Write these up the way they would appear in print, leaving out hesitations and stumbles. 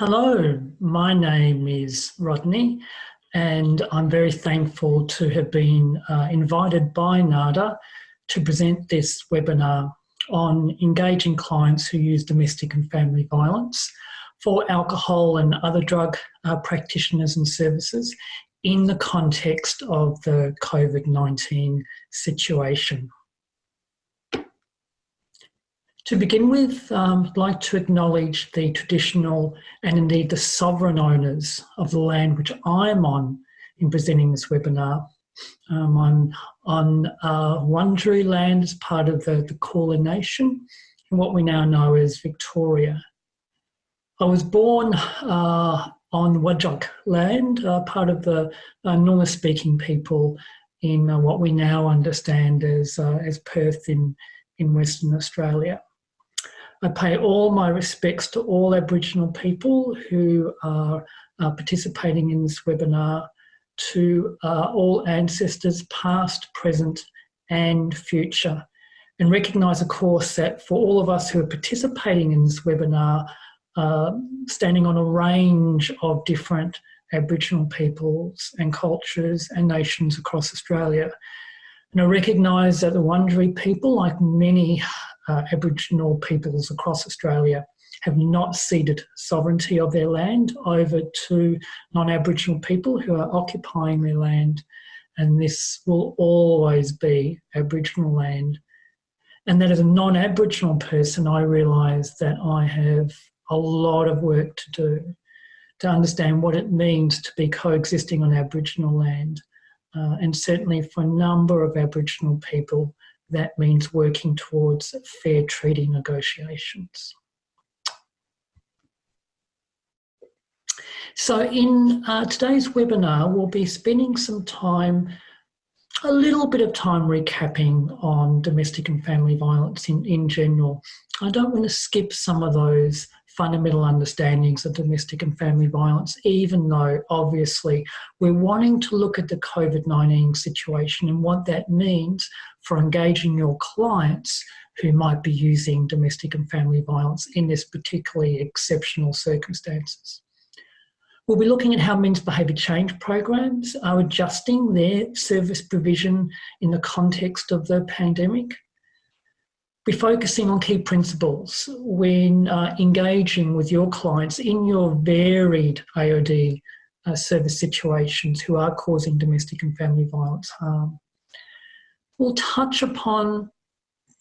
Hello, my name is Rodney, and I'm very thankful to have been invited by NADA to present this webinar on engaging clients who use domestic and family violence for alcohol and other drug practitioners and services in the context of the COVID-19 situation. To begin with, I'd like to acknowledge the traditional and indeed the sovereign owners of the land which I'm on in presenting this webinar. I'm on Wurundjeri land as part of the Kulin Nation, in what we now know as Victoria. I was born on Whadjuk land, part of the Noongar-speaking people in what we now understand as Perth in Western Australia. I pay all my respects to all Aboriginal people who are participating in this webinar, to all ancestors past, present and future, and recognise, of course, that for all of us who are participating in this webinar, standing on a range of different Aboriginal peoples and cultures and nations across Australia. And I recognise that the Wurundjeri people, like many Aboriginal peoples across Australia, have not ceded sovereignty of their land over to non-Aboriginal people who are occupying their land, and this will always be Aboriginal land. And that as a non-Aboriginal person, I realise that I have a lot of work to do to understand what it means to be coexisting on Aboriginal land. And certainly for a number of Aboriginal people, that means working towards fair treaty negotiations. So in today's webinar, we'll be spending some time, a little bit of time recapping on domestic and family violence in general. I don't want to skip some of those fundamental understandings of domestic and family violence, even though obviously we're wanting to look at the COVID-19 situation and what that means for engaging your clients who might be using domestic and family violence in this particularly exceptional circumstances. We'll be looking at how men's behaviour change programs are adjusting their service provision in the context of the pandemic. Be focusing on key principles when engaging with your clients in your varied AOD service situations who are causing domestic and family violence harm. We'll touch upon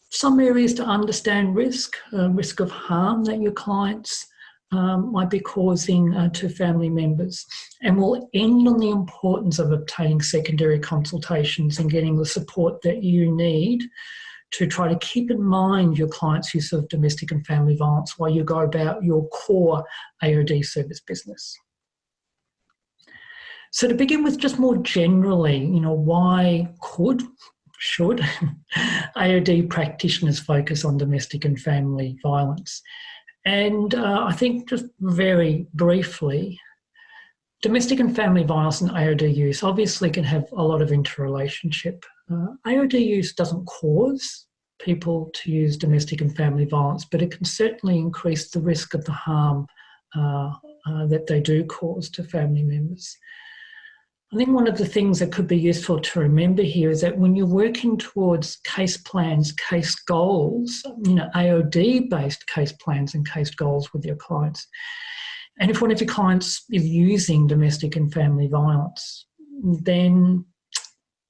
some areas to understand risk of harm that your clients might be causing to family members. And we'll end on the importance of obtaining secondary consultations and getting the support that you need to try to keep in mind your client's use of domestic and family violence while you go about your core AOD service business. So to begin with, just more generally, why should AOD practitioners focus on domestic and family violence? And I think just very briefly, domestic and family violence and AOD use obviously can have a lot of interrelationship. AOD use doesn't cause people to use domestic and family violence, but it can certainly increase the risk of the harm that they do cause to family members. I think one of the things that could be useful to remember here is that when you're working towards case plans, case goals, AOD-based case plans and case goals with your clients, and if one of your clients is using domestic and family violence, then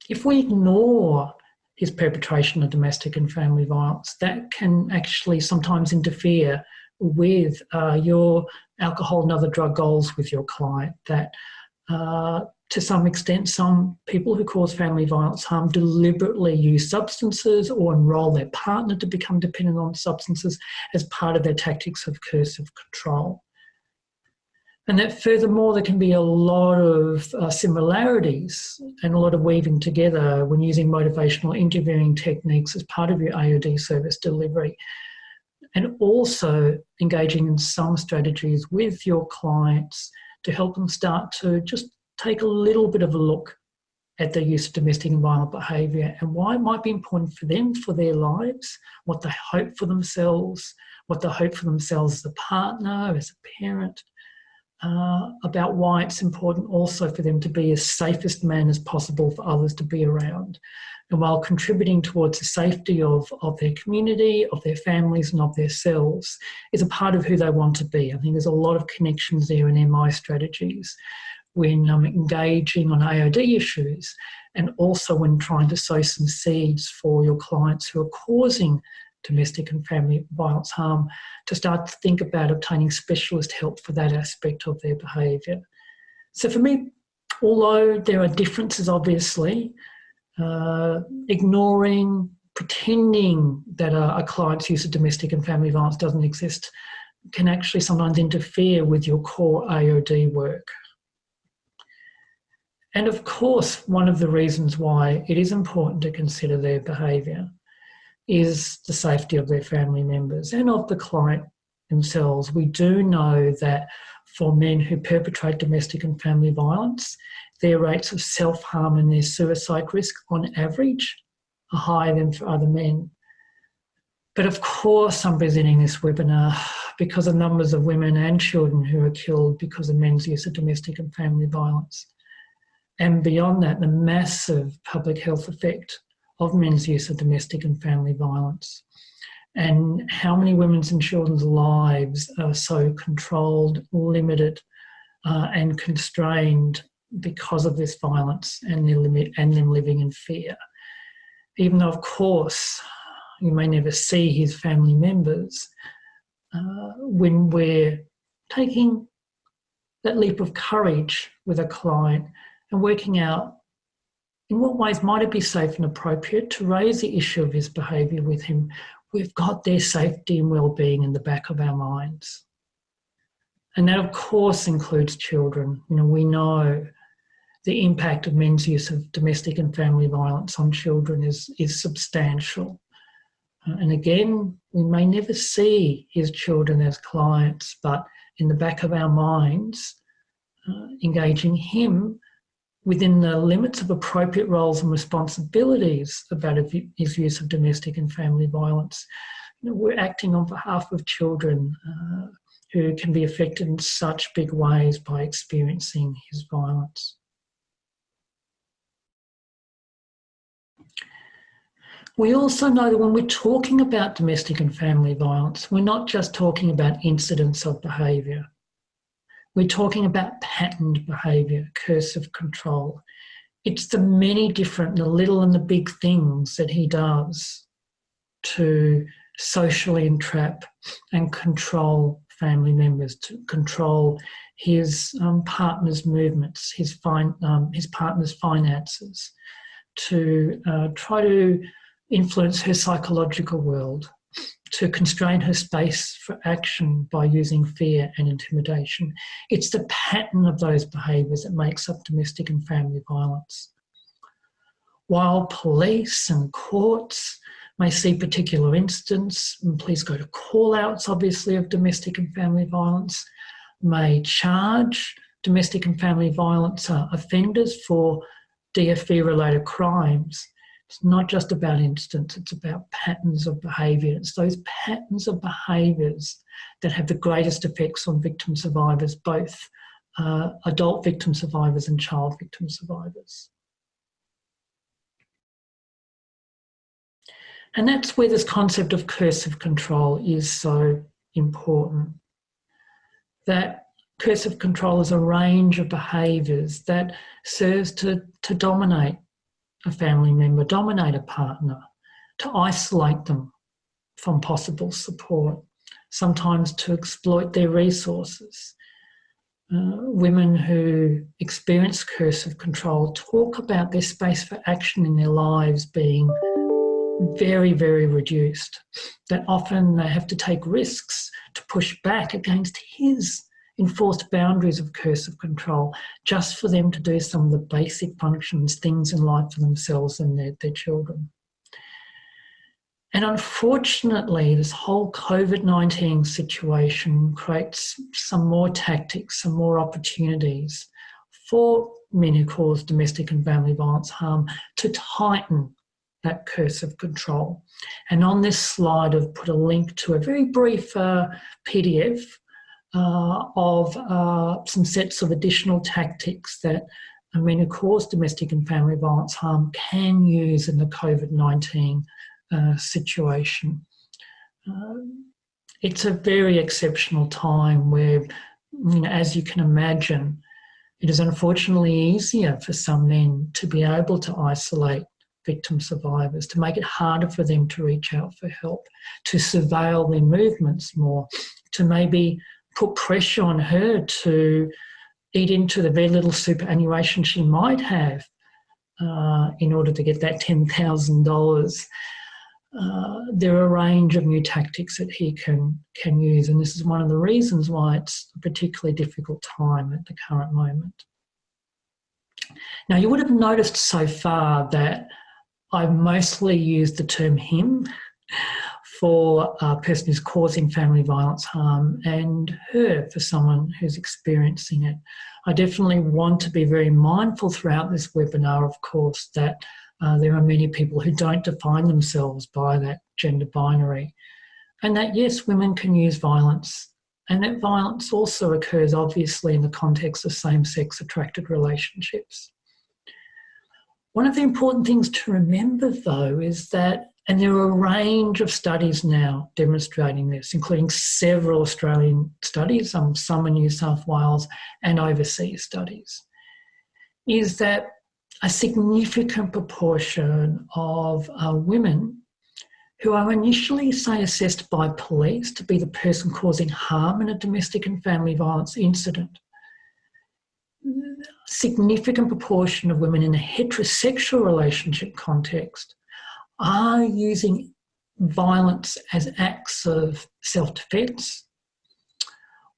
if we ignore his perpetration of domestic and family violence, that can actually sometimes interfere with your alcohol and other drug goals with your client. That to some extent, some people who cause family violence harm deliberately use substances or enrol their partner to become dependent on substances as part of their tactics of coercive control. And that furthermore, there can be a lot of similarities and a lot of weaving together when using motivational interviewing techniques as part of your AOD service delivery, and also engaging in some strategies with your clients to help them start to just take a little bit of a look at their use of domestic and violent behaviour and why it might be important for them, for their lives, what they hope for themselves, what they hope for themselves as a partner, as a parent, about why it's important also for them to be as safest man as possible for others to be around. And while contributing towards the safety of their community, of their families and of themselves is a part of who they want to be. I think there's a lot of connections there in MI strategies when engaging on AOD issues, and also when trying to sow some seeds for your clients who are causing domestic and family violence harm, to start to think about obtaining specialist help for that aspect of their behaviour. So for me, although there are differences obviously, ignoring, pretending that a client's use of domestic and family violence doesn't exist can actually sometimes interfere with your core AOD work. And of course, one of the reasons why it is important to consider their behaviour is the safety of their family members and of the client themselves. We do know that for men who perpetrate domestic and family violence, their rates of self-harm and their suicide risk on average are higher than for other men. But of course, I'm presenting this webinar because of numbers of women and children who are killed because of men's use of domestic and family violence. And beyond that, the massive public health effect of men's use of domestic and family violence, and how many women's and children's lives are so controlled, limited, and constrained because of this violence and them living in fear. Even though, of course, you may never see his family members, when we're taking that leap of courage with a client and working out in what ways might it be safe and appropriate to raise the issue of his behaviour with him, we've got their safety and well-being in the back of our minds. And that, of course, includes children. You know, we know the impact of men's use of domestic and family violence on children is substantial. And again, we may never see his children as clients, but in the back of our minds, engaging him within the limits of appropriate roles and responsibilities about his use of domestic and family violence. You know, we're acting on behalf of children who can be affected in such big ways by experiencing his violence. We also know that when we're talking about domestic and family violence, we're not just talking about incidents of behaviour. We're talking about patterned behaviour, coercive control. It's the many different, the little and the big things that he does to socially entrap and control family members, to control his partner's movements, his partner's finances, to try to influence her psychological world, to constrain her space for action by using fear and intimidation. It's the pattern of those behaviours that makes up domestic and family violence. While police and courts may see particular instances, and please go to call-outs, obviously, of domestic and family violence, may charge domestic and family violence offenders for DFV-related crimes. It's not just about incidents, it's about patterns of behaviour. It's those patterns of behaviours that have the greatest effects on victim survivors, both adult victim survivors and child victim survivors. And that's where this concept of coercive control is so important. That coercive control is a range of behaviours that serves to dominate a family member, dominate a partner, to isolate them from possible support, sometimes to exploit their resources. Women who experience coercive control talk about their space for action in their lives being very, very reduced, that often they have to take risks to push back against his enforced boundaries of coercive control just for them to do some of the basic functions, things in life for themselves and their children. And unfortunately, this whole COVID-19 situation creates some more tactics, some more opportunities for men who cause domestic and family violence harm to tighten that coercive control. And on this slide, I've put a link to a very brief PDF of some sets of additional tactics that men who cause domestic and family violence harm can use in the COVID-19 situation. It's a very exceptional time where, as you can imagine, it is unfortunately easier for some men to be able to isolate victim survivors, to make it harder for them to reach out for help, to surveil their movements more, to maybe put pressure on her to eat into the very little superannuation she might have in order to get that $10,000. There are a range of new tactics that he can use, and this is one of the reasons why it's a particularly difficult time at the current moment. Now, you would have noticed so far that I've mostly used the term him for a person who's causing family violence harm, and her for someone who's experiencing it. I definitely want to be very mindful throughout this webinar, of course, that there are many people who don't define themselves by that gender binary, and that yes, women can use violence, and that violence also occurs obviously in the context of same-sex attracted relationships. One of the important things to remember though is that, and there are a range of studies now demonstrating this, including several Australian studies, some in New South Wales and overseas studies, is that a significant proportion of women who are initially, say, assessed by police to be the person causing harm in a domestic and family violence incident, significant proportion of women in a heterosexual relationship context are using violence as acts of self-defence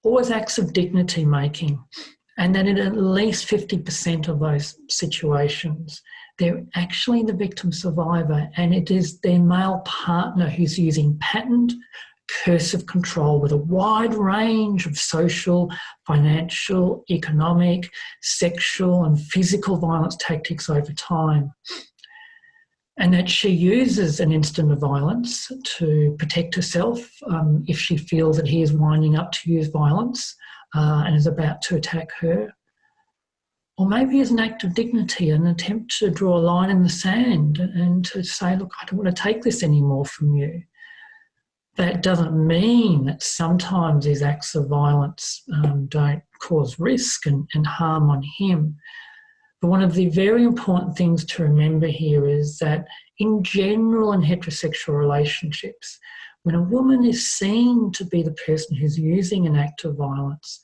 or as acts of dignity making, and that in at least 50% of those situations they're actually the victim survivor, and it is their male partner who's using patterned coercive control with a wide range of social, financial, economic, sexual and physical violence tactics over time. And that she uses an instant of violence to protect herself if she feels that he is winding up to use violence and is about to attack her. Or maybe as an act of dignity, an attempt to draw a line in the sand and to say, look, I don't want to take this anymore from you. That doesn't mean that sometimes these acts of violence don't cause risk and harm on him. But one of the very important things to remember here is that in general in heterosexual relationships, when a woman is seen to be the person who's using an act of violence,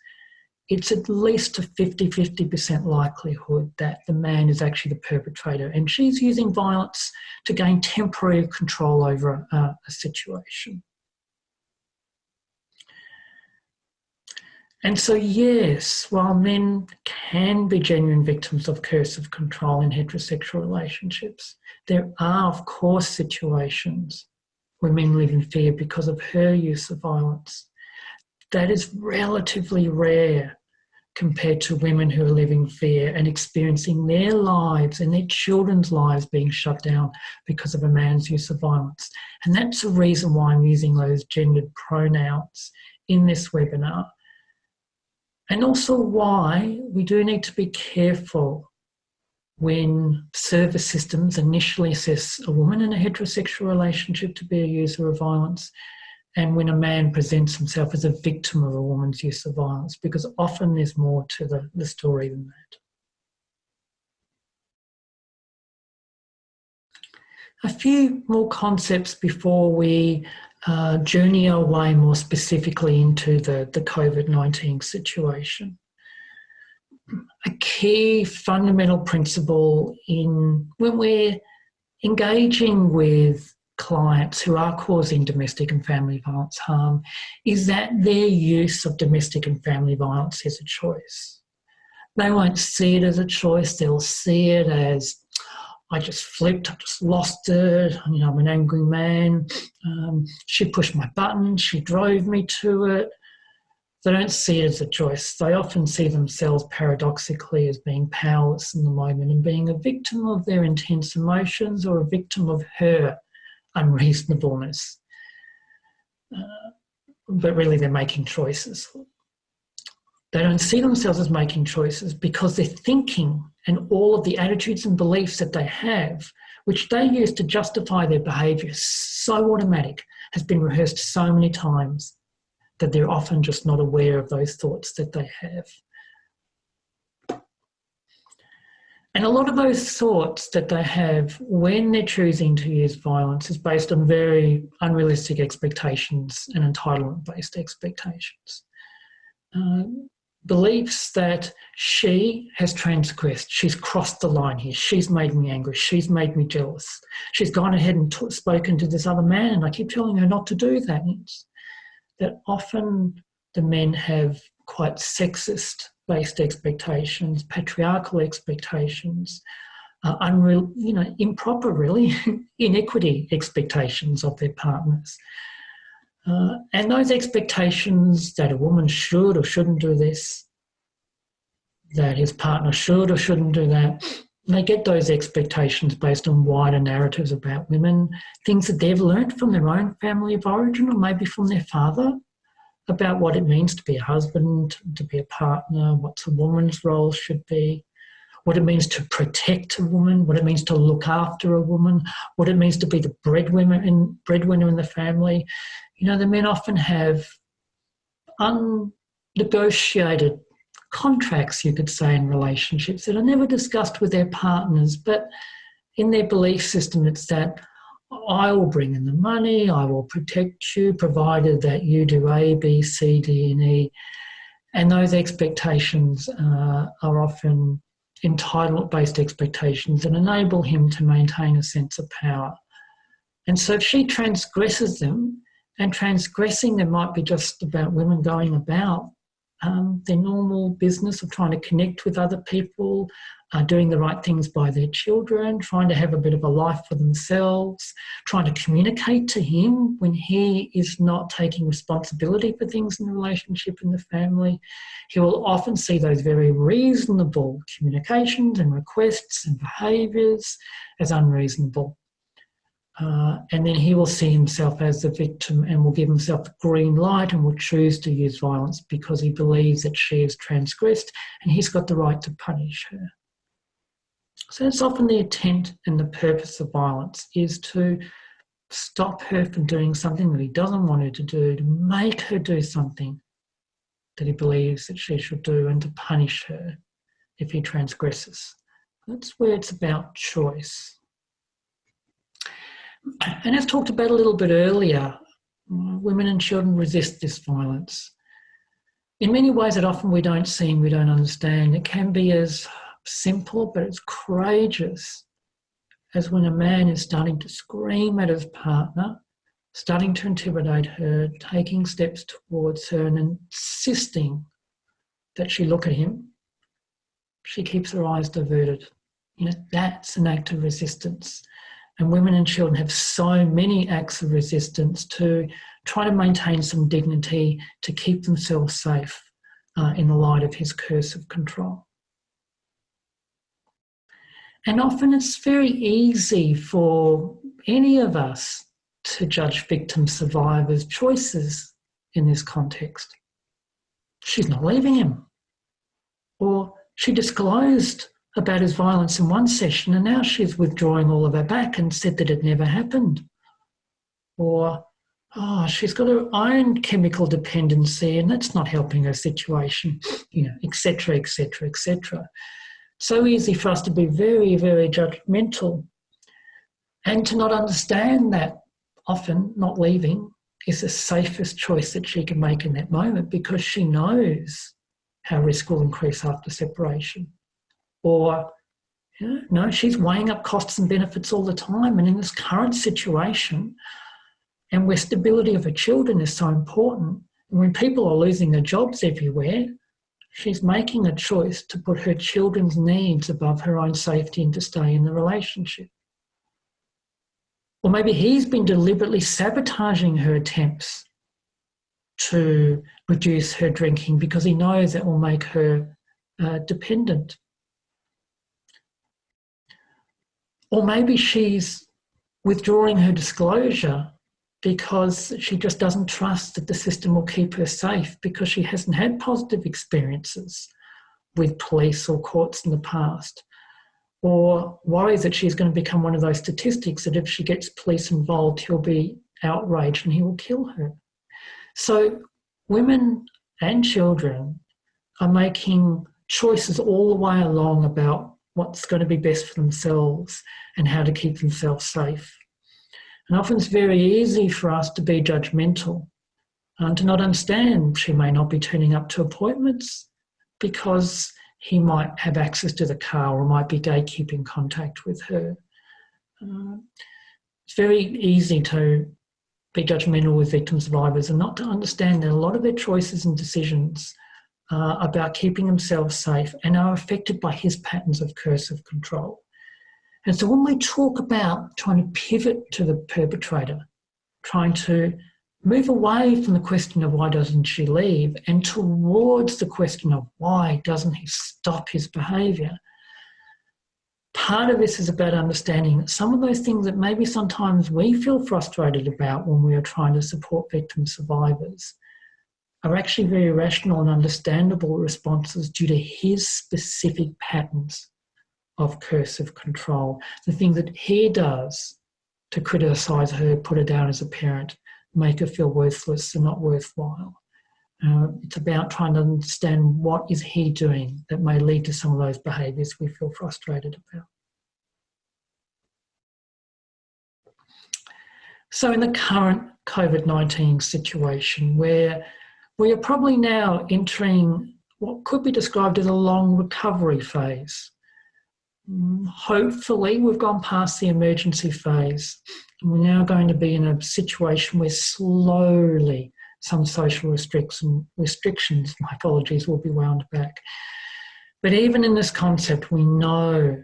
it's at least a 50% likelihood that the man is actually the perpetrator, and she's using violence to gain temporary control over a situation. And so, yes, while men can be genuine victims of coercive control in heterosexual relationships, there are, of course, situations where men live in fear because of her use of violence. That is relatively rare compared to women who are living in fear and experiencing their lives and their children's lives being shut down because of a man's use of violence. And that's the reason why I'm using those gendered pronouns in this webinar. And also why we do need to be careful when service systems initially assess a woman in a heterosexual relationship to be a user of violence, and when a man presents himself as a victim of a woman's use of violence, because often there's more to the story than that. A few more concepts before we journey our way more specifically into the COVID-19 situation. A key fundamental principle when we're engaging with clients who are causing domestic and family violence harm is that their use of domestic and family violence is a choice. They won't see it as a choice, they'll see it as, I just flipped, I just lost it, I'm an angry man, she pushed my button, she drove me to it. They don't see it as a choice. They often see themselves paradoxically as being powerless in the moment and being a victim of their intense emotions or a victim of her unreasonableness. But really they're making choices. They don't see themselves as making choices because their thinking and all of the attitudes and beliefs that they have, which they use to justify their behaviour, so automatic, has been rehearsed so many times that they're often just not aware of those thoughts that they have. And a lot of those thoughts that they have when they're choosing to use violence is based on very unrealistic expectations and entitlement-based expectations. Beliefs that she has transgressed, she's crossed the line here, she's made me angry, she's made me jealous, she's gone ahead and spoken to this other man and I keep telling her not to do that. That often the men have quite sexist-based expectations, patriarchal expectations, unreal, improper, really, inequity expectations of their partners. And those expectations that a woman should or shouldn't do this, that his partner should or shouldn't do that, they get those expectations based on wider narratives about women, things that they've learnt from their own family of origin or maybe from their father about what it means to be a husband, to be a partner, what a woman's role should be, what it means to protect a woman, what it means to look after a woman, what it means to be the breadwinner in the family. The men often have unnegotiated contracts, you could say, in relationships that are never discussed with their partners, but in their belief system it's that I will bring in the money, I will protect you, provided that you do A, B, C, D and E. And those expectations are often entitlement-based expectations that enable him to maintain a sense of power. And so if she transgresses them, and transgressing them might be just about women going about their normal business of trying to connect with other people, doing the right things by their children, trying to have a bit of a life for themselves, trying to communicate to him when he is not taking responsibility for things in the relationship and the family. He will often see those very reasonable communications and requests and behaviours as unreasonable. And then he will see himself as the victim and will give himself a green light and will choose to use violence because he believes that she has transgressed and he's got the right to punish her. So it's often the intent and the purpose of violence is to stop her from doing something that he doesn't want her to do, to make her do something that he believes that she should do, and to punish her if he transgresses. That's where it's about choice. And as talked about a little bit earlier, women and children resist this violence. In many ways that often we don't see and we don't understand. It can be as simple but as courageous as when a man is starting to scream at his partner, starting to intimidate her, taking steps towards her and insisting that she look at him. She keeps her eyes diverted. That's an act of resistance. And women and children have so many acts of resistance to try to maintain some dignity, to keep themselves safe in the light of his coercive control. And often it's very easy for any of us to judge victim survivors' choices in this context. She's not leaving him. Or she disclosed about his violence in one session and now she's withdrawing all of her back and said that it never happened. Or, she's got her own chemical dependency and that's not helping her situation, etc., etc., etc. So easy for us to be very, very judgmental and to not understand that often not leaving is the safest choice that she can make in that moment because she knows how risk will increase after separation. Or, no, she's weighing up costs and benefits all the time. And in this current situation, and where stability of her children is so important, and when people are losing their jobs everywhere, she's making a choice to put her children's needs above her own safety and to stay in the relationship. Or maybe he's been deliberately sabotaging her attempts to reduce her drinking because he knows that will make her dependent. Or maybe she's withdrawing her disclosure because she just doesn't trust that the system will keep her safe because she hasn't had positive experiences with police or courts in the past, or worries that she's going to become one of those statistics that if she gets police involved, he'll be outraged and he will kill her. So women and children are making choices all the way along about what's going to be best for themselves and how to keep themselves safe. And often it's very easy for us to be judgmental and to not understand she may not be turning up to appointments because he might have access to the car or might be gatekeeping contact with her. It's very easy to be judgmental with victim survivors and not to understand that a lot of their choices and decisions about keeping themselves safe and are affected by his patterns of coercive control. And so when we talk about trying to pivot to the perpetrator, trying to move away from the question of why doesn't she leave and towards the question of why doesn't he stop his behaviour, part of this is about understanding that some of those things that maybe sometimes we feel frustrated about when we are trying to support victim survivors are actually very rational and understandable responses due to his specific patterns of coercive control, the things that he does to criticise her, put her down as a parent, make her feel worthless and not worthwhile. It's about trying to understand what is he doing that may lead to some of those behaviours we feel frustrated about. So in the current COVID-19 situation, where we are probably now entering what could be described as a long recovery phase. Hopefully we've gone past the emergency phase and we're now going to be in a situation where slowly some social restrictions, my apologies, will be wound back. But even in this concept, we know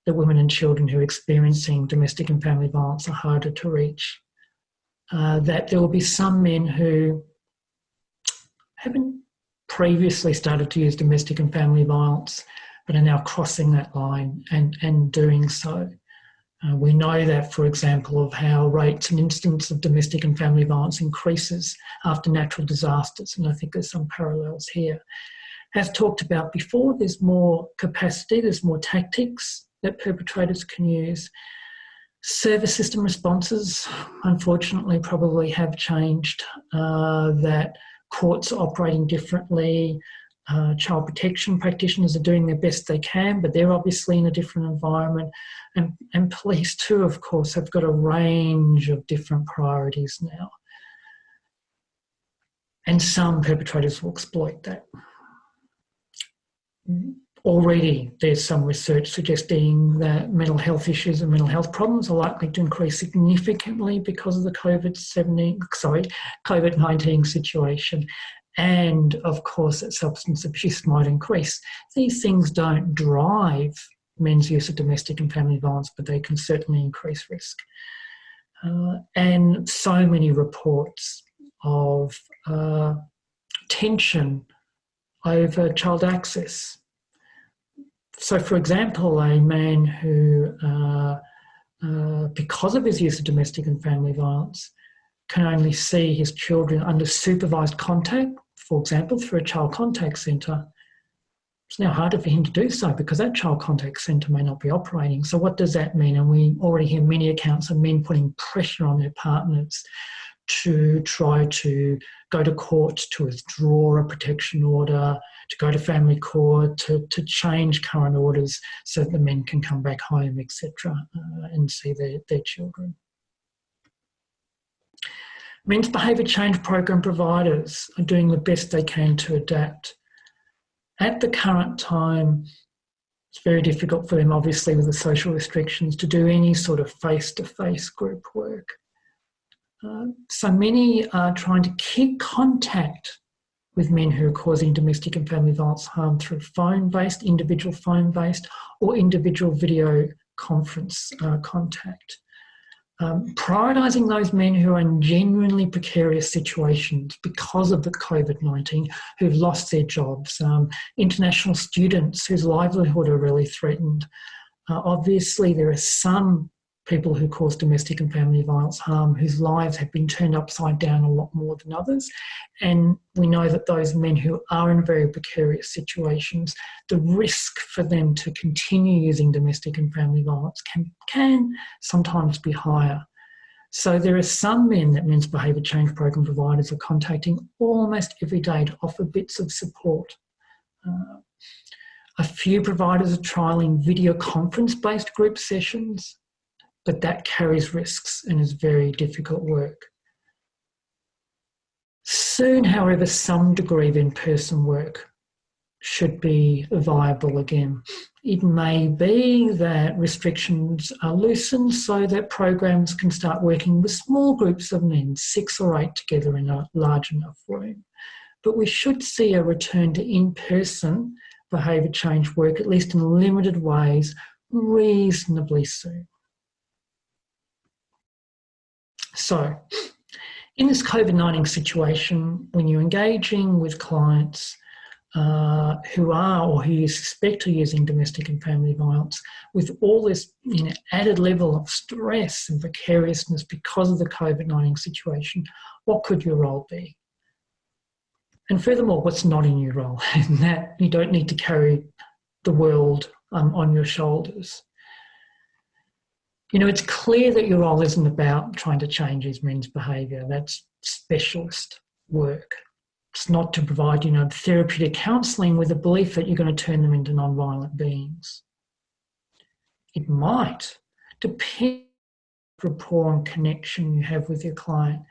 that women and children who are experiencing domestic and family violence are harder to reach, that there will be some men who haven't previously started to use domestic and family violence but are now crossing that line and doing so. We know that, for example, of how rates and incidents of domestic and family violence increases after natural disasters, and I think there's some parallels here. As talked about before, there's more capacity, there's more tactics that perpetrators can use. Service system responses, unfortunately, probably have changed, that courts are operating differently. Child protection practitioners are doing their best they can, but they're obviously in a different environment. And police too, of course, have got a range of different priorities now. And some perpetrators will exploit that. Already there's some research suggesting that mental health issues and mental health problems are likely to increase significantly because of the COVID-19 situation. And of course that substance abuse might increase. These things don't drive men's use of domestic and family violence, but they can certainly increase risk. And so many reports of tension over child access. So, for example, a man who, because of his use of domestic and family violence, can only see his children under supervised contact, for example, through a child contact centre. It's now harder for him to do so because that child contact centre may not be operating. So what does that mean? And we already hear many accounts of men putting pressure on their partners to try to go to court to withdraw a protection order, to go to family court, to change current orders so that the men can come back home, etc., and see their children. Men's behaviour change program providers are doing the best they can to adapt. At the current time, it's very difficult for them, obviously, with the social restrictions, to do any sort of face-to-face group work. So many are trying to keep contact with men who are causing domestic and family violence harm through phone-based, individual phone-based, or individual video conference contact. Prioritising those men who are in genuinely precarious situations because of the COVID-19, who've lost their jobs, international students whose livelihood are really threatened. Obviously, there are some people who cause domestic and family violence harm, whose lives have been turned upside down a lot more than others. And we know that those men who are in very precarious situations, the risk for them to continue using domestic and family violence can sometimes be higher. So there are some men that men's behaviour change program providers are contacting almost every day to offer bits of support. A few providers are trialling video conference-based group sessions, but that carries risks and is very difficult work. Soon, however, some degree of in-person work should be viable again. It may be that restrictions are loosened so that programs can start working with small groups of men, 6 or 8 together in a large enough room. But we should see a return to in-person behaviour change work, at least in limited ways, reasonably soon. So, in this COVID-19 situation, when you're engaging with clients who are or who you suspect are using domestic and family violence, with all this added level of stress and precariousness because of the COVID-19 situation, what could your role be? And furthermore, what's not in your role? And that you don't need to carry the world on your shoulders. You know, it's clear that your role isn't about trying to change these men's behaviour. That's specialist work. It's not to provide, therapeutic counselling with the belief that you're going to turn them into non-violent beings. It might depend on the rapport and connection you have with your client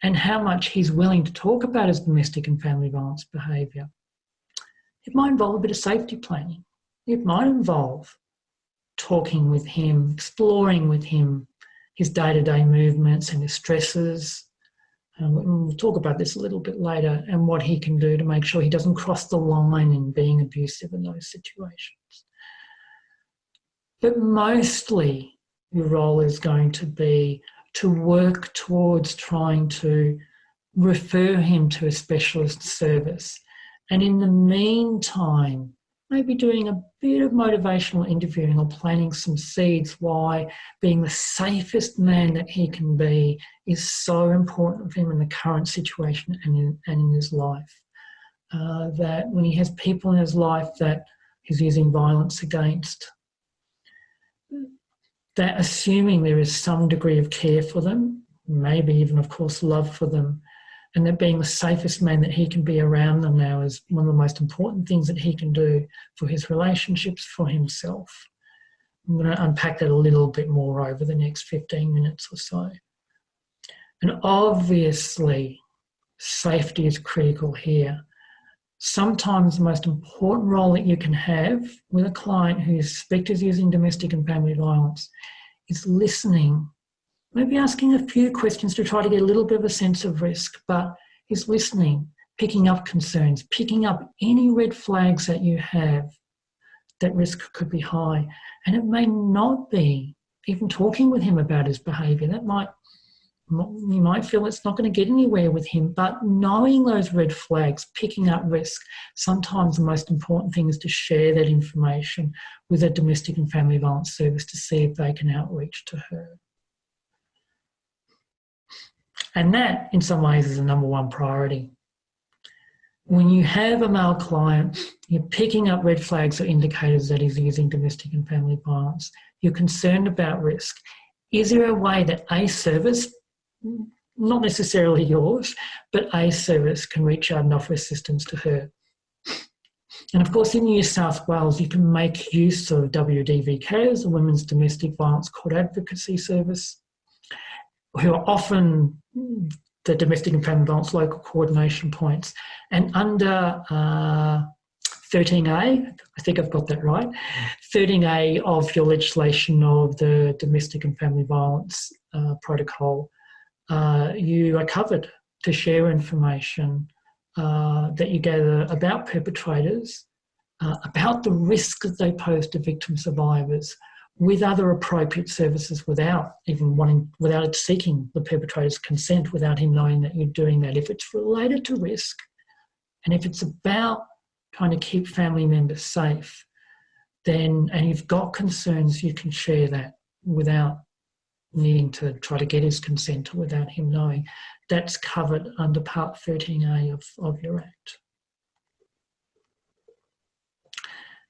and how much he's willing to talk about his domestic and family violence behaviour. It might involve a bit of safety planning. It might involve talking with him, exploring with him his day-to-day movements and his stresses. We'll talk about this a little bit later, and what he can do to make sure he doesn't cross the line in being abusive in those situations. But mostly your role is going to be to work towards trying to refer him to a specialist service. And in the meantime, maybe doing a bit of motivational interviewing or planting some seeds why being the safest man that he can be is so important for him in the current situation and in his life. That when he has people in his life that he's using violence against, that assuming there is some degree of care for them, maybe even, of course, love for them, and that being the safest man that he can be around them now is one of the most important things that he can do for his relationships, for himself. I'm going to unpack that a little bit more over the next 15 minutes or so. And obviously, safety is critical here. Sometimes the most important role that you can have with a client who you suspect is using domestic and family violence is listening. Maybe asking a few questions to try to get a little bit of a sense of risk, but is listening, picking up concerns, picking up any red flags that you have that risk could be high. And it may not be even talking with him about his behaviour. You might feel it's not going to get anywhere with him, but knowing those red flags, picking up risk, sometimes the most important thing is to share that information with a domestic and family violence service to see if they can outreach to her. And that, in some ways, is the number one priority. When you have a male client, you're picking up red flags or indicators that he's using domestic and family violence. You're concerned about risk. Is there a way that a service, not necessarily yours, but a service can reach out and offer assistance to her? And of course, in New South Wales, you can make use of WDVK, the Women's Domestic Violence Court Advocacy Service, who are often the domestic and family violence local coordination points. And under 13A, I think I've got that right, 13A of your legislation of the domestic and family violence protocol, you are covered to share information that you gather about perpetrators, about the risk that they pose to victim survivors, with other appropriate services without it seeking the perpetrator's consent, without him knowing that you're doing that. If it's related to risk and if it's about trying to keep family members safe, then, and you've got concerns, you can share that without needing to try to get his consent without him knowing, that's covered under Part 13A of your Act.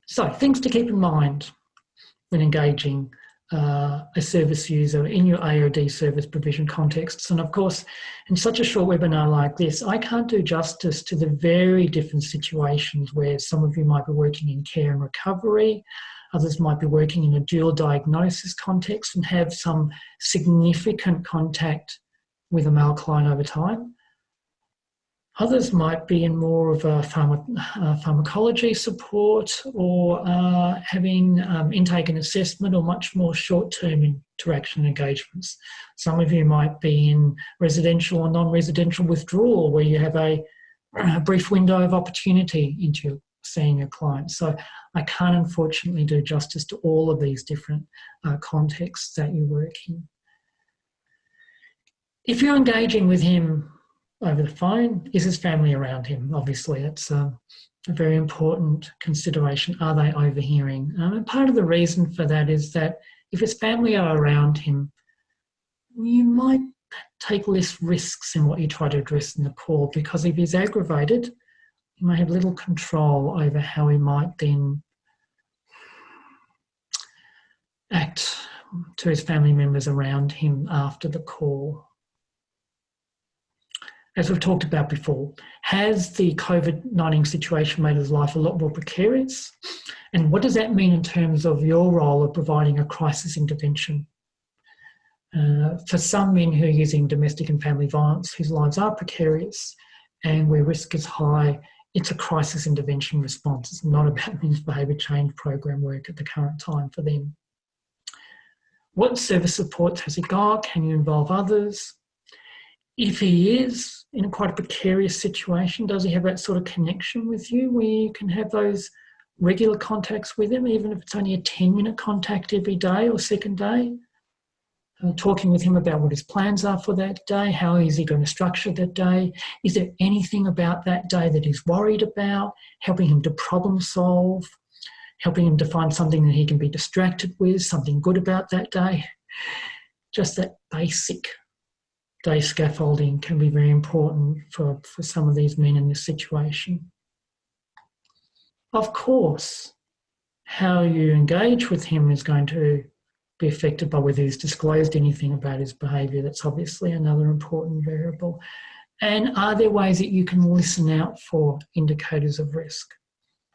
So, things to keep in mind when engaging a service user in your AOD service provision contexts. And of course, in such a short webinar like this, I can't do justice to the very different situations where some of you might be working in care and recovery, others might be working in a dual diagnosis context and have some significant contact with a male client over time. Others might be in more of a pharmacology support or having intake and assessment or much more short-term interaction engagements. Some of you might be in residential or non-residential withdrawal where you have a brief window of opportunity into seeing your client. So I can't unfortunately do justice to all of these different contexts that you work in. If you're engaging with him over the phone, is his family around him? Obviously, it's a very important consideration. Are they overhearing? And part of the reason for that is that if his family are around him, you might take less risks in what you try to address in the call, because if he's aggravated, you may have little control over how he might then act to his family members around him after the call. As we've talked about before, has the COVID-19 situation made his life a lot more precarious? And what does that mean in terms of your role of providing a crisis intervention? For some men who are using domestic and family violence, whose lives are precarious and where risk is high, it's a crisis intervention response. It's not about men's behaviour change program work at the current time for them. What service supports has he got? Can you involve others? If he is in quite a precarious situation, does he have that sort of connection with you where you can have those regular contacts with him, even if it's only a 10-minute contact every day or second day? Talking with him about what his plans are for that day, how is he going to structure that day? Is there anything about that day that he's worried about? Helping him to problem solve, helping him to find something that he can be distracted with, something good about that day. Just that basic day scaffolding can be very important for some of these men in this situation. Of course, how you engage with him is going to be affected by whether he's disclosed anything about his behaviour. That's obviously another important variable. And are there ways that you can listen out for indicators of risk?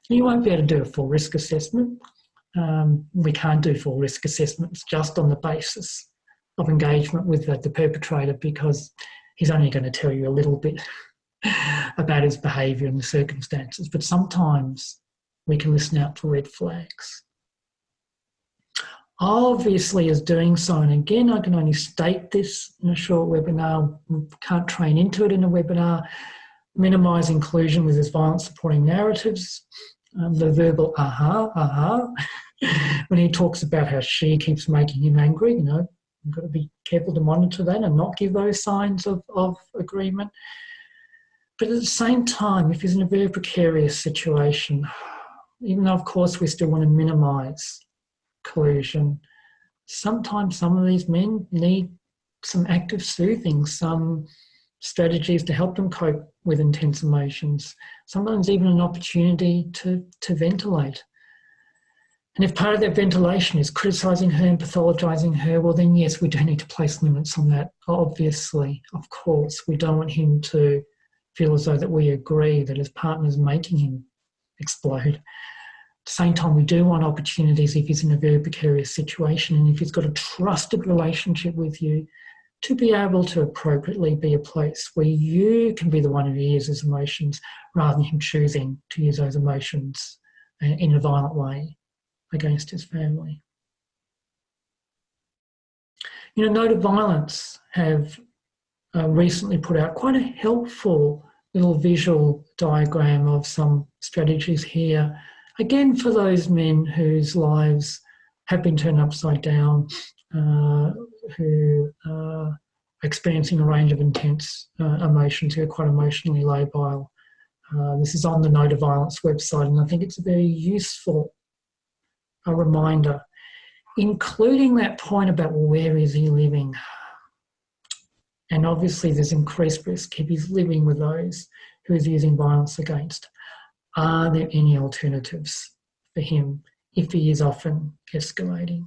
You won't be able to do a full risk assessment. We can't do full risk assessments just on the basis of engagement with the perpetrator, because he's only going to tell you a little bit about his behaviour and the circumstances. But sometimes we can listen out for red flags. Obviously, as doing so, and again, I can only state this in a short webinar, can't train into it in a webinar, minimise inclusion with his violence supporting narratives, the verbal when he talks about how she keeps making him angry, you know, you've got to be careful to monitor that and not give those signs of agreement. But at the same time, if he's in a very precarious situation, even though, of course, we still want to minimise collusion, sometimes some of these men need some active soothing, some strategies to help them cope with intense emotions, sometimes even an opportunity to ventilate. And if part of that ventilation is criticising her and pathologising her, well then yes, we do need to place limits on that. Obviously, of course, we don't want him to feel as though that we agree that his partner's making him explode. At the same time, we do want opportunities if he's in a very precarious situation and if he's got a trusted relationship with you, to be able to appropriately be a place where you can be the one who hears his emotions rather than him choosing to use those emotions in a violent way against his family. You know, Note of Violence have recently put out quite a helpful little visual diagram of some strategies here. Again, for those men whose lives have been turned upside down, who are experiencing a range of intense emotions, who are quite emotionally labile. This is on the Note of Violence website, and I think it's a very useful reminder. including that point about where is he living. And obviously there's increased risk if he's living with those who he's using violence against. Are there any alternatives for him if he is often escalating?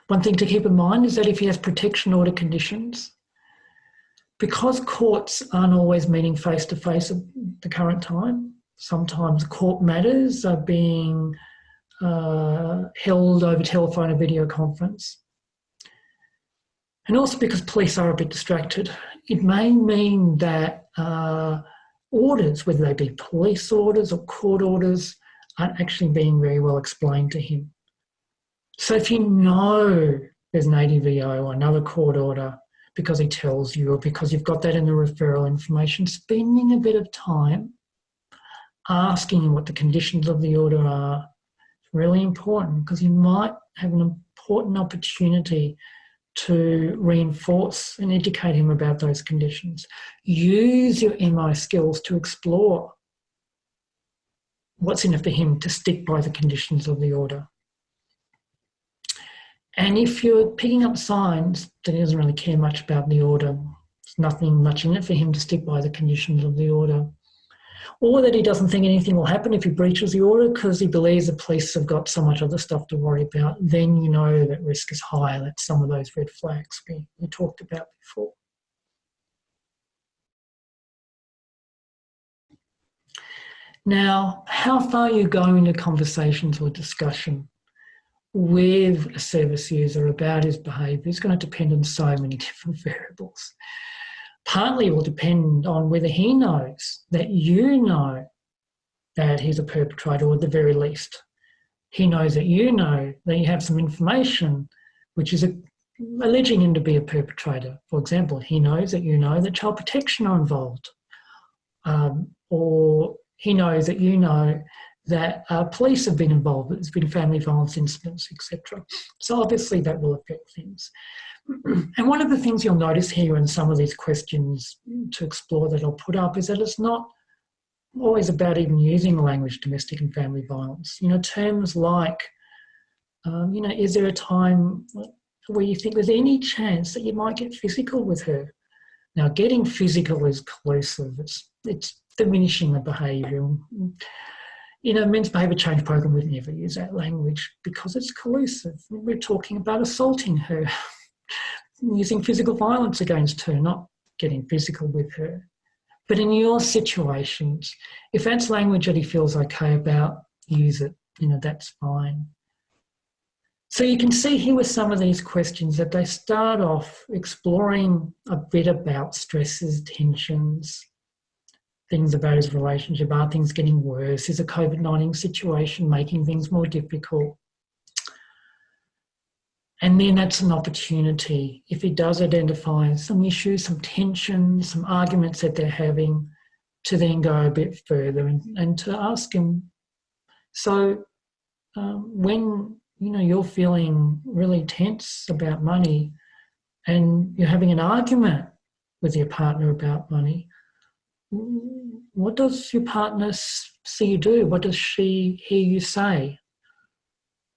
One thing to keep in mind is that if he has protection order conditions, because courts aren't always meeting face-to-face at the current time, sometimes court matters are being held over telephone or video conference. And also because police are a bit distracted, it may mean that orders, whether they be police orders or court orders, aren't actually being very well explained to him. So if you know there's an ADVO or another court order because he tells you or because you've got that in the referral information, spending a bit of time asking what the conditions of the order are is really important, because you might have an important opportunity to reinforce and educate him about those conditions. Use your MI skills to explore what's in it for him to stick by the conditions of the order. And if you're picking up signs that he doesn't really care much about the order, there's nothing much in it for him to stick by the conditions of the order, or that he doesn't think anything will happen if he breaches the order because he believes the police have got so much other stuff to worry about, then you know that risk is higher. That's some of those red flags we talked about before. Now, how far you go into conversations or discussion with a service user about his behaviour is going to depend on so many different variables. Partly will depend on whether he knows that you know that he's a perpetrator, or at the very least, he knows that you know that you have some information which is alleging him to be a perpetrator. For example, he knows that you know that child protection are involved, or he knows that you know that police have been involved, there's been family violence incidents, etc. So obviously that will affect things. And one of the things you'll notice here in some of these questions to explore that I'll put up is that it's not always about even using the language domestic and family violence. You know, terms like, is there a time where you think there's any chance that you might get physical with her? Now, getting physical is collusive. It's diminishing the behaviour. In a men's behaviour change program, we'd never use that language because it's collusive. We're talking about assaulting her, using physical violence against her, not getting physical with her. But in your situations, if that's language that he feels okay about, use it. That's fine. So you can see here with some of these questions that they start off exploring a bit about stresses, tensions, things about his relationship. Are things getting worse? Is a COVID-19 situation making things more difficult? And then that's an opportunity, if he does identify some issues, some tensions, some arguments that they're having, to then go a bit further and to ask him, so when you're feeling really tense about money and you're having an argument with your partner about money, what does your partner see you do? What does she hear you say?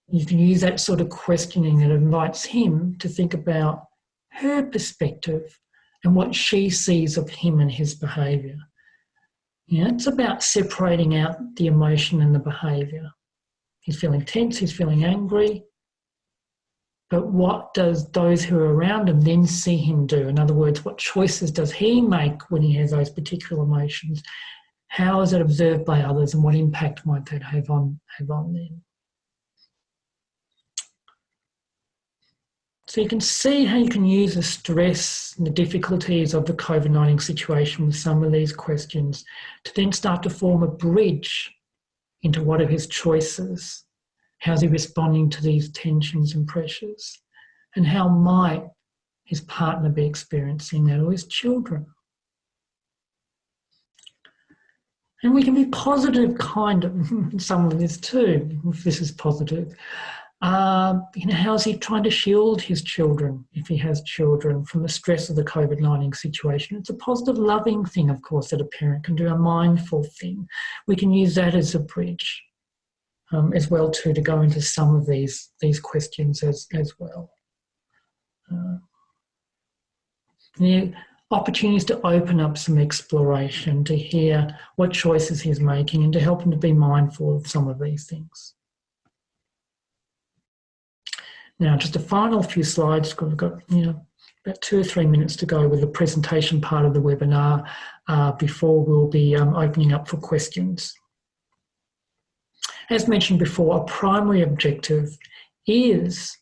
You can use that sort of questioning that invites him to think about her perspective and what she sees of him and his behaviour. It's about separating out the emotion and the behaviour. He's feeling tense, he's feeling angry, but what does those who are around him then see him do? In other words, what choices does he make when he has those particular emotions? How is it observed by others, and what impact might that have on them? So you can see how you can use the stress and the difficulties of the COVID-19 situation with some of these questions to then start to form a bridge into what are his choices, how's he responding to these tensions and pressures, and how might his partner be experiencing that, or his children. And we can be positive kind of in some of this too, if this is positive. How's he trying to shield his children, if he has children, from the stress of the COVID-19 situation? It's a positive, loving thing, of course, that a parent can do, a mindful thing. We can use that as a bridge as well, too, to go into some of these questions as well. Opportunities to open up some exploration, to hear what choices he's making and to help him to be mindful of some of these things. Now, just a final few slides. We've got about 2 or 3 minutes to go with the presentation part of the webinar before we'll be opening up for questions. As mentioned before, a primary objective is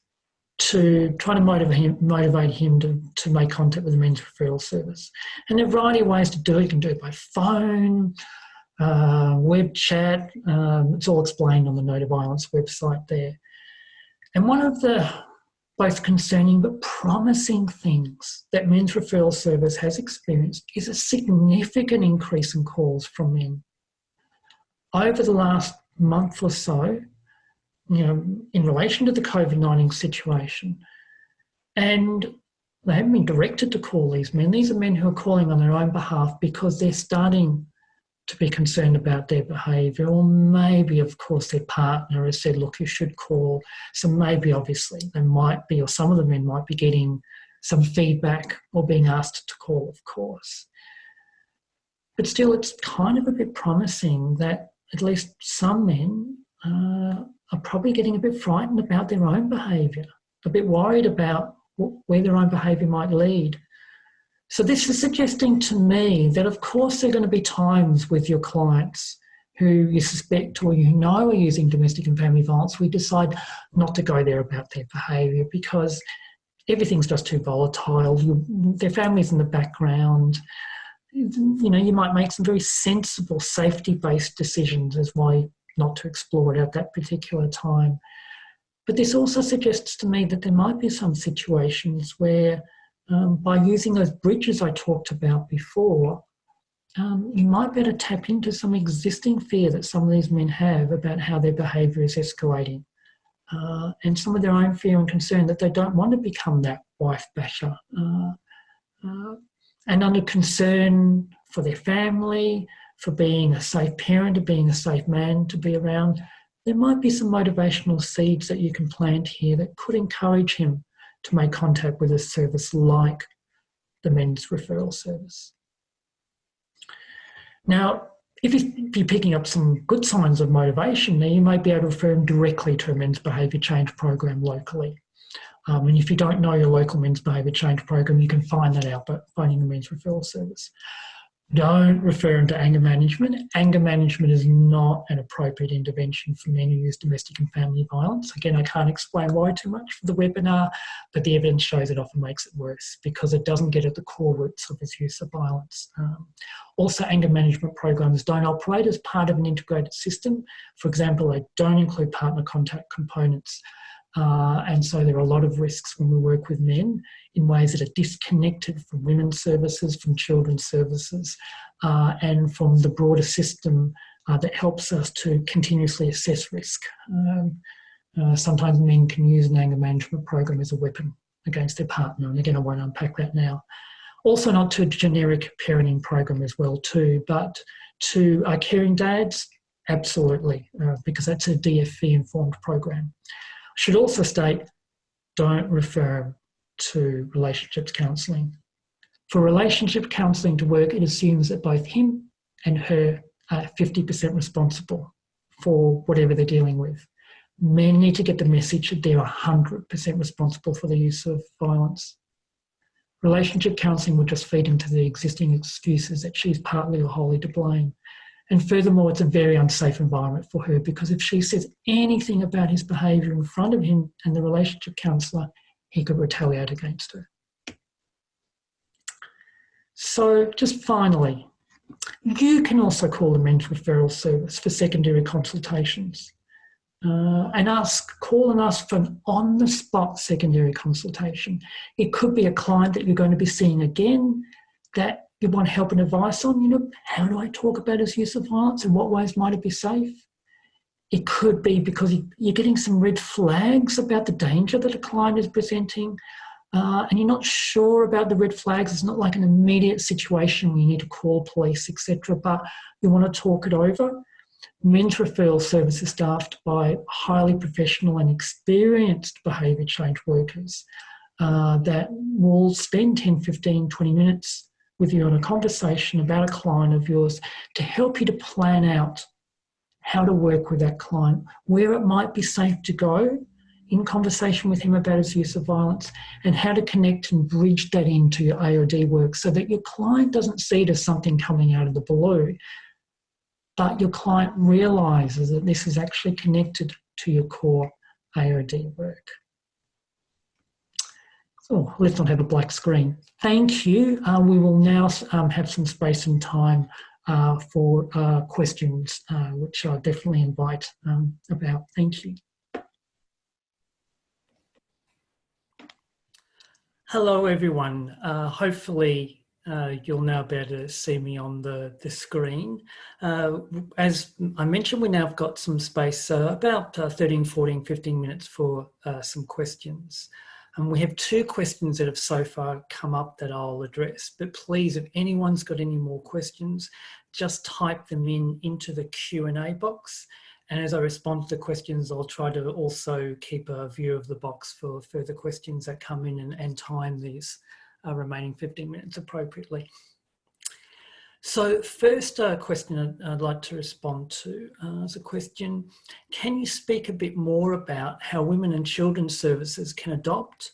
to try to motivate him to make contact with the Men's Referral Service. And there are a variety of ways to do it. You can do it by phone, web chat. It's all explained on the No to Violence website there. And one of the both concerning but promising things that Men's Referral Service has experienced is a significant increase in calls from men. Over the last month or so, in relation to the COVID-19 situation, and they haven't been directed to call these men. These are men who are calling on their own behalf because they're starting to be concerned about their behaviour, or maybe, of course, their partner has said, look, you should call. So maybe, obviously, they might be, or some of the men might be getting some feedback or being asked to call, of course. But still, it's kind of a bit promising that at least some men are probably getting a bit frightened about their own behaviour, a bit worried about where their own behaviour might lead. So this is suggesting to me that, of course, there are going to be times with your clients who you suspect or you know are using domestic and family violence. We decide not to go there about their behaviour because everything's just too volatile. Their family's in the background. You might make some very sensible, safety-based decisions as why not to explore it at that particular time. But this also suggests to me that there might be some situations where by using those bridges I talked about before, you might be able to tap into some existing fear that some of these men have about how their behaviour is escalating, and some of their own fear and concern that they don't want to become that wife basher, and under concern for their family, for being a safe parent, of being a safe man to be around. There might be some motivational seeds that you can plant here that could encourage him to make contact with a service like the Men's Referral Service. Now, if you're picking up some good signs of motivation, then you might be able to refer him directly to a men's behaviour change program locally. And if you don't know your local men's behaviour change program, you can find that out by finding the Men's Referral Service. Don't refer him to anger management. Anger management is not an appropriate intervention for men who use domestic and family violence. Again, I can't explain why too much for the webinar, but the evidence shows it often makes it worse because it doesn't get at the core roots of his use of violence. Also, anger management programs don't operate as part of an integrated system. For example, they don't include partner contact components. And so there are a lot of risks when we work with men in ways that are disconnected from women's services, from children's services, and from the broader system that helps us to continuously assess risk. Sometimes men can use an anger management program as a weapon against their partner, and again, I won't unpack that now. Also not to a generic parenting program as well too, but to caring dads, absolutely, because that's a DFV-informed program. I should also state, don't refer to relationships counselling. For relationship counselling to work, it assumes that both him and her are 50% responsible for whatever they're dealing with. Men need to get the message that they're 100% responsible for the use of violence. Relationship counselling will just feed into the existing excuses that she's partly or wholly to blame. And furthermore, it's a very unsafe environment for her because if she says anything about his behaviour in front of him and the relationship counsellor, he could retaliate against her. So just finally, you can also call the Men's Referral Service for secondary consultations and call and ask for an on-the-spot secondary consultation. It could be a client that you're going to be seeing again that you want help and advice on, how do I talk about his use of violence? In what ways might it be safe? It could be because you're getting some red flags about the danger that a client is presenting, and you're not sure about the red flags. It's not like an immediate situation where you need to call police, etc., but you want to talk it over. Men's referral service is staffed by highly professional and experienced behaviour change workers that will spend 10, 15, 20 minutes with you on a conversation about a client of yours to help you to plan out how to work with that client, where it might be safe to go in conversation with him about his use of violence, and how to connect and bridge that into your AOD work so that your client doesn't see it as something coming out of the blue, but your client realises that this is actually connected to your core AOD work. So let's not have a black screen. Thank you. We will now have some space and time for questions, which I definitely invite about. Thank you. Hello, everyone. Hopefully you'll now be able to see me on the screen. As I mentioned, we now have got some space, about 13, 14, 15 minutes for some questions. And we have 2 questions that have so far come up that I'll address. But please, if anyone's got any more questions, just type them into the Q&A box. And as I respond to the questions, I'll try to also keep a view of the box for further questions that come in and time these remaining 15 minutes appropriately. So first question I'd like to respond to is a question: can you speak a bit more about how women and children's services can adopt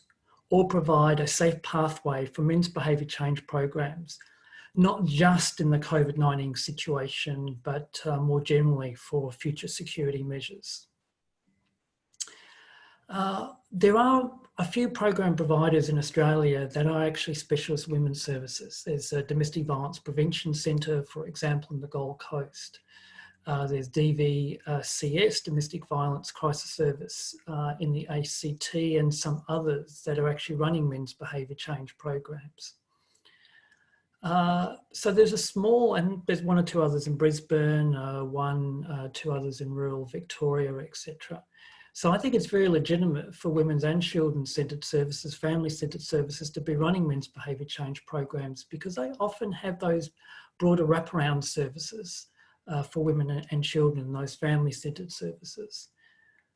or provide a safe pathway for men's behaviour change programs, not just in the COVID-19 situation, but more generally for future security measures? There are a few program providers in Australia that are actually specialist women's services. There's a Domestic Violence Prevention Centre, for example, in the Gold Coast. There's DVCS, Domestic Violence Crisis Service, in the ACT, and some others that are actually running men's behaviour change programs. So there's a small, and there's 1 or 2 others in Brisbane, 2 others in rural Victoria, etc. So I think it's very legitimate for women's and children's-centred services, family-centred services, to be running men's behaviour change programs, because they often have those broader wraparound services for women and children, those family-centred services.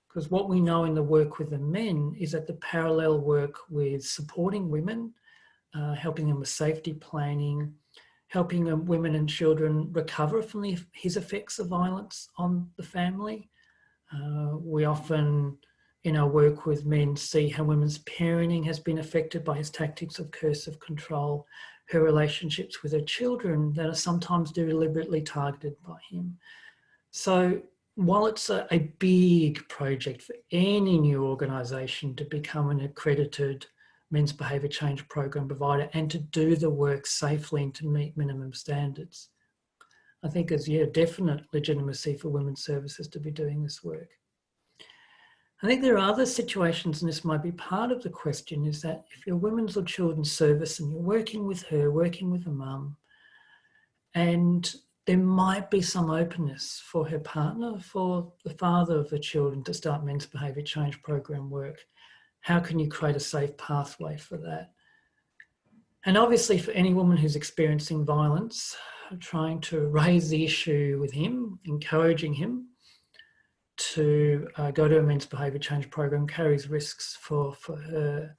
Because what we know in the work with the men is that the parallel work with supporting women, helping them with safety planning, helping women and children recover from his effects of violence on the family. We often, in our work with men, see how women's parenting has been affected by his tactics of coercive control, her relationships with her children that are sometimes deliberately targeted by him. So while it's a big project for any new organisation to become an accredited men's behaviour change program provider and to do the work safely and to meet minimum standards, I think there's definite legitimacy for women's services to be doing this work. I think there are other situations, and this might be part of the question, is that if you're women's or children's service and you're working with her, working with a mum, and there might be some openness for her partner, for the father of the children, to start men's behaviour change program work, how can you create a safe pathway for that? And obviously for any woman who's experiencing violence, trying to raise the issue with him, encouraging him to go to a men's behaviour change program carries risks for her.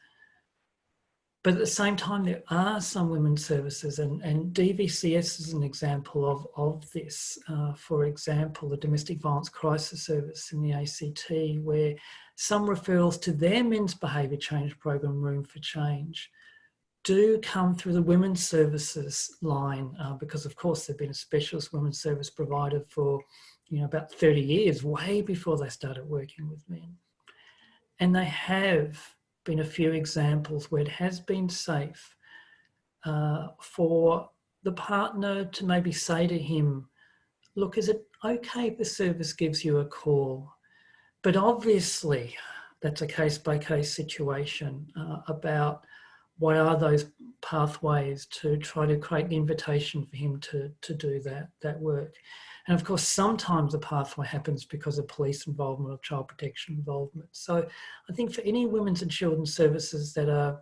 But at the same time, there are some women's services, and DVCS is an example of this. For example, the Domestic Violence Crisis Service in the ACT, where some referrals to their men's behaviour change program, Room for Change, do come through the women's services line, because of course they've been a specialist women's service provider for about 30 years, way before they started working with men. And they have been a few examples where it has been safe for the partner to maybe say to him, look, is it okay if the service gives you a call? But obviously that's a case-by-case situation about what are those pathways to try to create the invitation for him to do that work. And of course, sometimes the pathway happens because of police involvement or child protection involvement. So I think for any women's and children's services that are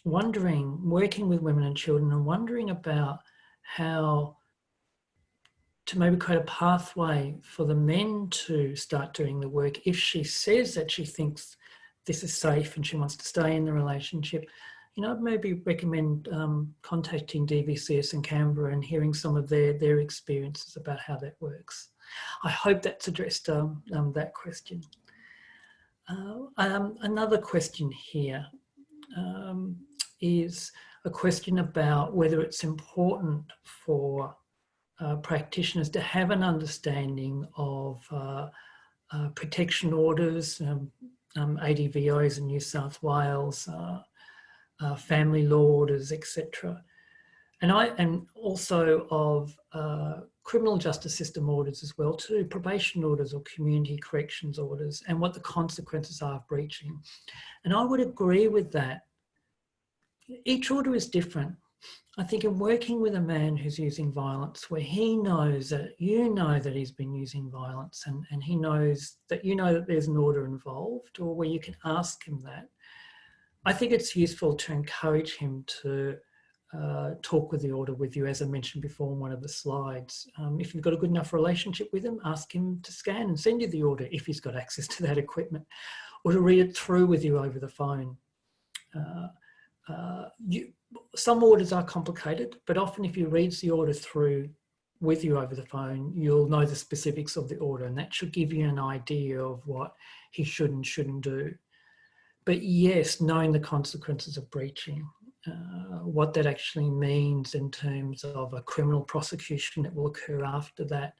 working with women and children and wondering about how to maybe create a pathway for the men to start doing the work, if she says that she thinks this is safe and she wants to stay in the relationship, I'd maybe recommend contacting DVCS in Canberra and hearing some of their experiences about how that works. I hope that's addressed that question. Another question here is a question about whether it's important for practitioners to have an understanding of protection orders, ADVOs in New South Wales, family law orders, etc. And also of criminal justice system orders as well too, probation orders or community corrections orders, and what the consequences are of breaching. And I would agree with that. Each order is different. I think in working with a man who's using violence, where he knows that you know that he's been using violence and he knows that that there's an order involved, or where you can ask him that, I think it's useful to encourage him to talk with the order with you, as I mentioned before in one of the slides. If you've got a good enough relationship with him, ask him to scan and send you the order if he's got access to that equipment, or to read it through with you over the phone. Some orders are complicated, but often if he reads the order through with you over the phone, you'll know the specifics of the order, and that should give you an idea of what he should and shouldn't do. But yes, knowing the consequences of breaching, what that actually means in terms of a criminal prosecution that will occur after that,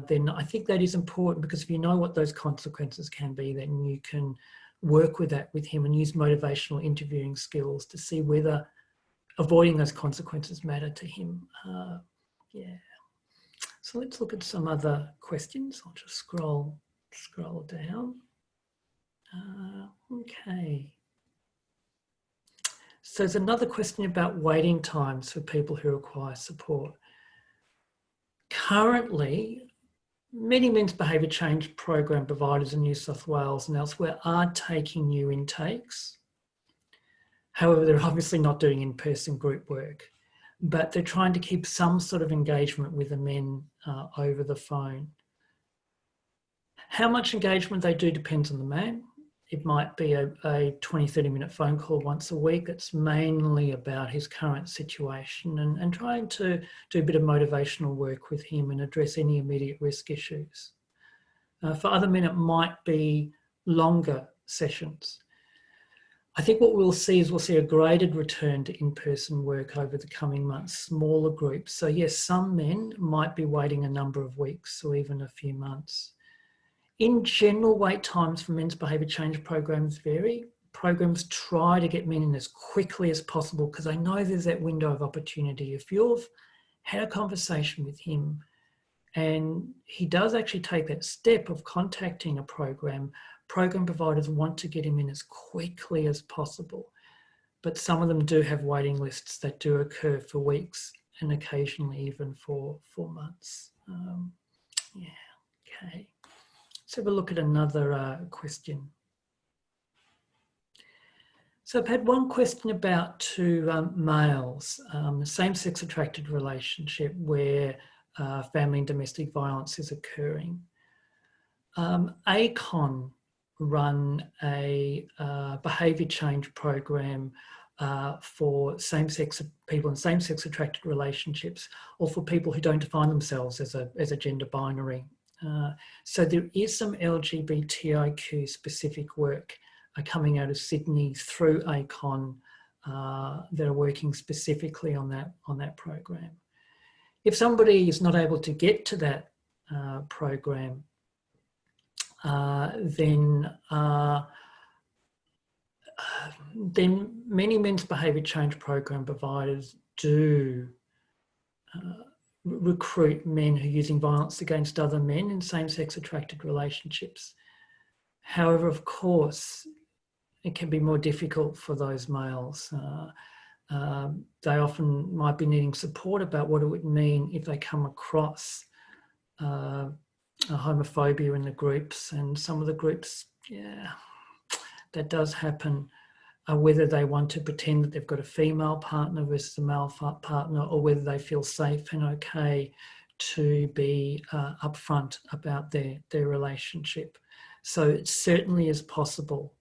then I think that is important, because if you know what those consequences can be, then you can work with that with him and use motivational interviewing skills to see whether avoiding those consequences matter to him. Yeah. So let's look at some other questions. I'll just scroll down. Okay. So there's another question about waiting times for people who require support. Currently, many men's behaviour change program providers in New South Wales and elsewhere are taking new intakes. However, they're obviously not doing in-person group work, but they're trying to keep some sort of engagement with the men over the phone. How much engagement they do depends on the man. It might be a 20-30 minute phone call once a week that's mainly about his current situation and trying to do a bit of motivational work with him and address any immediate risk issues. For other men, it might be longer sessions. I think what we'll see a graded return to in-person work over the coming months, smaller groups. So yes, some men might be waiting a number of weeks or even a few months. In general, wait times for men's behaviour change programs vary. Programs try to get men in as quickly as possible because I know there's that window of opportunity. If you've had a conversation with him and he does actually take that step of contacting a program providers want to get him in as quickly as possible. But some of them do have waiting lists that do occur for weeks and occasionally even for months. Yeah, okay. Let's have a look at another question. So I've had one question about two males, the same-sex attracted relationship where family and domestic violence is occurring. ACON run a behaviour change program for same-sex people in same-sex attracted relationships, or for people who don't define themselves as a gender binary. So there is some LGBTIQ specific work coming out of Sydney through ACON that are working specifically on that program. If somebody is not able to get to that program, then many men's behaviour change program providers do recruit men who are using violence against other men in same-sex attracted relationships. However, of course, it can be more difficult for those males. They often might be needing support about what it would mean if they come across a homophobia in the groups, and some of the groups, yeah, that does happen. Whether they want to pretend that they've got a female partner versus a male partner, or whether they feel safe and okay to be upfront about their relationship. So it certainly is possible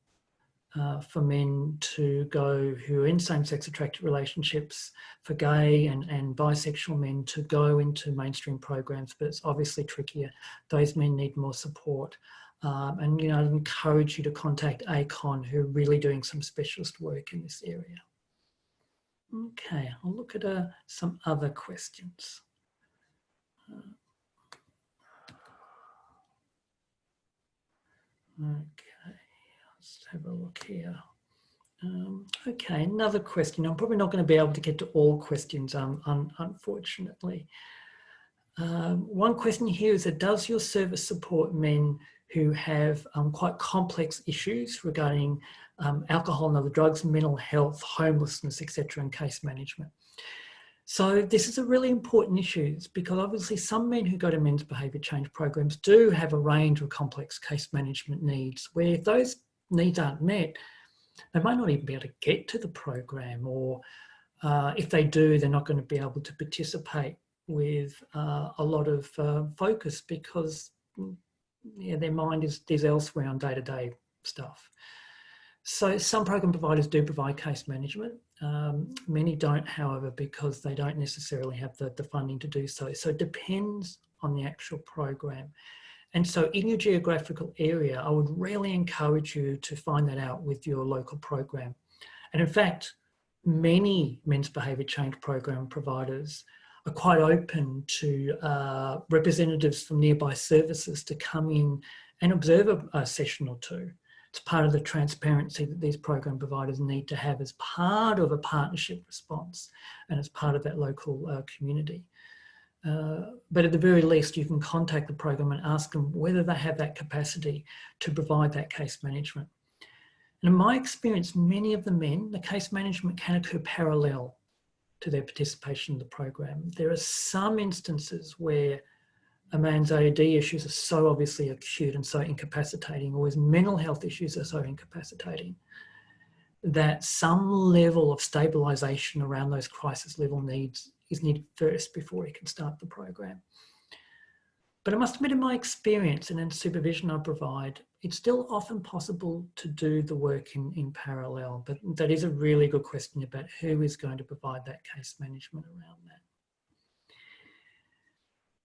for men to go who are in same-sex attracted relationships, for gay and bisexual men to go into mainstream programs, but it's obviously trickier. Those men need more support. And, you know, I'd encourage you to contact ACON, who are really doing some specialist work in this area. Okay, I'll look at some other questions. Okay, let's have a look here. Okay, another question. I'm probably not going to be able to get to all questions, unfortunately. One question here is that does your service support men who have quite complex issues regarding alcohol and other drugs, mental health, homelessness, etc., and case management? So this is a really important issue because obviously some men who go to men's behaviour change programs do have a range of complex case management needs, where if those needs aren't met, they might not even be able to get to the program, or if they do, they're not going to be able to participate with a lot of focus because their mind is elsewhere on day-to-day stuff. So some program providers do provide case management. Many don't, however, because they don't necessarily have the funding to do so. So it depends on the actual program. And so in your geographical area, I would really encourage you to find that out with your local program. And in fact, many men's behaviour change program providers are quite open to representatives from nearby services to come in and observe a session or two. It's part of the transparency that these program providers need to have as part of a partnership response and as part of that local community. But at the very least, you can contact the program and ask them whether they have that capacity to provide that case management. And in my experience, many of the men, the case management can occur parallel to their participation in the program. There are some instances where a man's AOD issues are so obviously acute and so incapacitating, or his mental health issues are so incapacitating, that some level of stabilisation around those crisis level needs is needed first before he can start the program. But I must admit, in my experience and in supervision I provide, it's still often possible to do the work in parallel, but that is a really good question about who is going to provide that case management around that.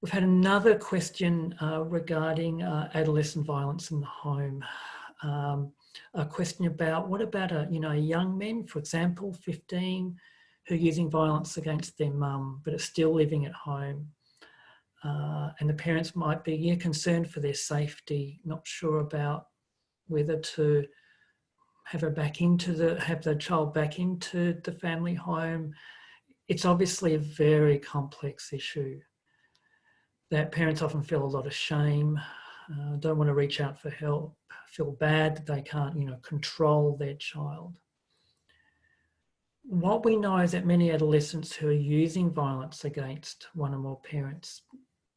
We've had another question regarding adolescent violence in the home. A question about what about young men, for example, 15, who are using violence against their mum but are still living at home. And the parents might be concerned for their safety, not sure about whether to have the child back into the family home. It's obviously a very complex issue that parents often feel a lot of shame, don't want to reach out for help, feel bad that they can't, control their child. What we know is that many adolescents who are using violence against one or more parents,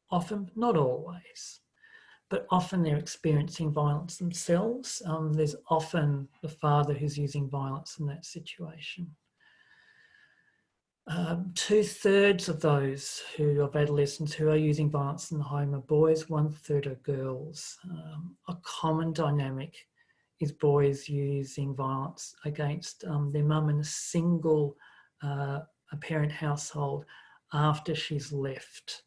often, not always, but often they're experiencing violence themselves. There's often the father who's using violence in that situation. 2/3 of those of adolescents who are using violence in the home are boys, 1/3 are girls. A common dynamic is boys using violence against their mum in a single parent household after she's left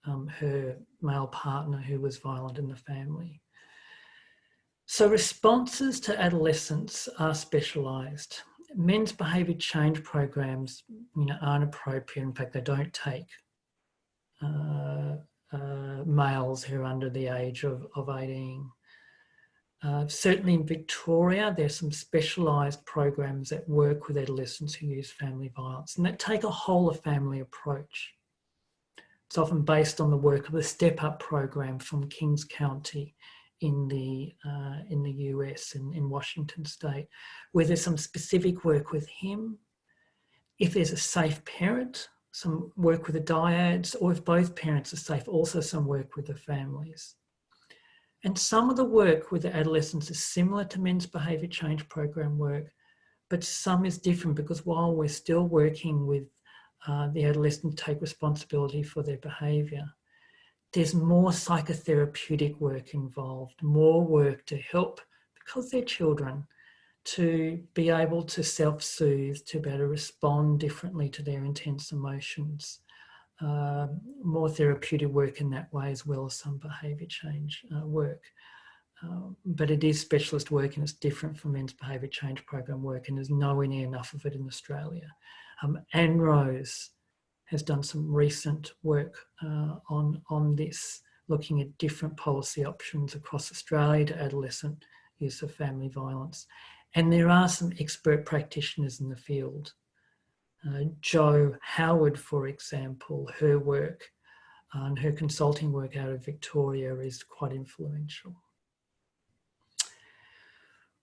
her male partner who was violent in the family. So responses to adolescents are specialised. Men's behaviour change programs, aren't appropriate. In fact, they don't take males who are under the age of 18. Certainly in Victoria, there's some specialised programs that work with adolescents who use family violence and that take a whole of family approach. It's often based on the work of the Step Up program from Kings County in the US, in Washington State, where there's some specific work with him. If there's a safe parent, some work with the dyads, or if both parents are safe, also some work with the families. And some of the work with the adolescents is similar to men's behaviour change program work, but some is different, because while we're still working with the adolescent to take responsibility for their behaviour, there's more psychotherapeutic work involved, more work to help, because they're children, to be able to self-soothe, to be able to respond differently to their intense emotions. More therapeutic work in that way, as well as some behaviour change work. But it is specialist work, and it's different from men's behaviour change program work, and there's nowhere near enough of it in Australia. Anne Rose has done some recent work on this, looking at different policy options across Australia to adolescent use of family violence. And there are some expert practitioners in the field. Jo Howard, for example, her work and her consulting work out of Victoria is quite influential.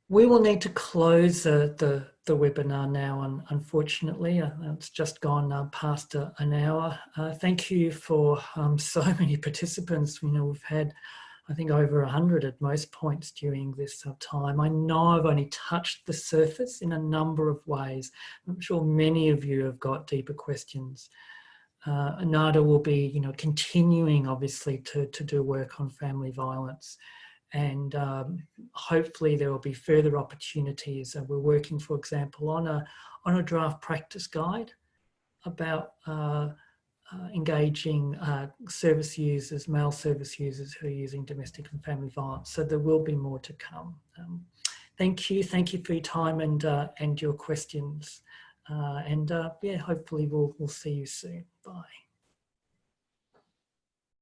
We will need to close the webinar now, unfortunately. It's just gone past an hour. Thank you for so many participants. We've had, I think, over 100 at most points during this time. I know I've only touched the surface in a number of ways. I'm sure many of you have got deeper questions. Nada will be, continuing, obviously, to do work on family violence. And hopefully there will be further opportunities. We're working, for example, on a draft practice guide about engaging service users, male service users who are using domestic and family violence. So there will be more to come. Thank you for your time and your questions. Yeah, hopefully we'll see you soon. Bye.